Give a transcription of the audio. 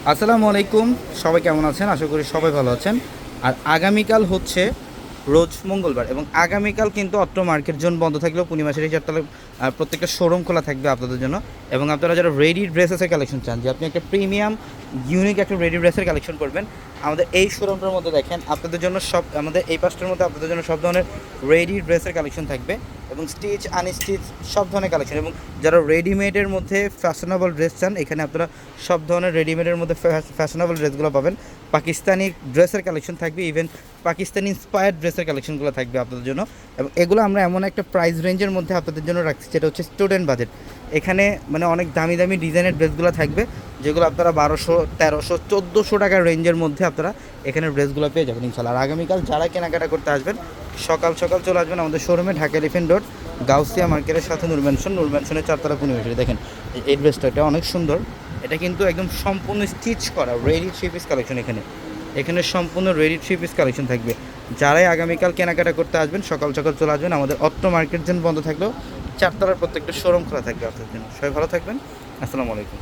আসসালামু আলাইকুম। সবাই কেমন আছেন? আশা করি সবাই ভালো আছেন। আর আগামীকাল হচ্ছে রোজ মঙ্গলবার এবং আগামীকাল কিন্তু অত্র মার্কেট জোন বন্ধ থাকলেও পূর্ণিমাসের এই চারতলা প্রত্যেকটা শোরুম খোলা থাকবে আপনাদের জন্য। এবং আপনারা যারা রেডি ড্রেসেসের কালেকশন চান, যে আপনি একটা প্রিমিয়াম ইউনিক একটা রেডি ড্রেসের কালেকশন করবেন, আমাদের এই শোরুমটার মধ্যে দেখেন আপনাদের জন্য সব, আমাদের এই পাঁচটার মধ্যে আপনাদের জন্য সব ধরনের রেডি ড্রেসের কালেকশন থাকবে এবং স্টিচ আনস্টিচ সব ধরনের কালেকশন। এবং যারা রেডিমেডের মধ্যে ফ্যাশনেবল ড্রেস চান, এখানে আপনারা সব ধরনের রেডিমেডের মধ্যে ফ্যাশনেবল ড্রেসগুলো পাবেন। পাকিস্তানি ড্রেসের কালেকশন থাকবে, ইভেন পাকিস্তানি ইন্সপায়ার্ড ড্রেসের কালেকশনগুলো থাকবে আপনাদের জন্য। এবং এগুলো আমরা এমন একটা প্রাইস রেঞ্জের মধ্যে আপনাদের জন্য রাখছি যেটা হচ্ছে স্টুডেন্ট বাজেট। এখানে মানে অনেক দামি দামি ডিজাইনের ড্রেসগুলো থাকবে, যেগুলো আপনারা 1200, 1300, 1400 টাকার রেঞ্জের মধ্যে আপনারা এখানে ড্রেসগুলো পেয়ে যাবেন ইনশাল্লাহ। আর আগামীকাল যারা কেনাকাটা করতে আসবেন, সকাল সকাল চলে আসবেন আমাদের শোরুমে, ঢাকা এলিফ্যান্ট রোড, গাউসিয়া মার্কেটের সাথে নূর ম্যানশনের 4তলা পূর্ণিমাশারি। দেখেন এই ড্রেসটা, এটা অনেক সুন্দর। এটা কিন্তু একদম সম্পূর্ণ স্টিচ করা রেডি থ্রি পিস কালেকশন। এখানে সম্পূর্ণ রেডি থ্রি পিস কালেকশন থাকবে। যারাই আগামীকাল কেনাকাটা করতে আসবেন, সকাল সকাল চলে আসবেন। আমাদের অত্র মার্কেট জোন বন্ধ থাকলেও 4তলার প্রত্যেকটা শোরুম খোলা থাকবে আপনাদের জন্য। সবাই ভালো থাকবেন। আসসালামু আলাইকুম।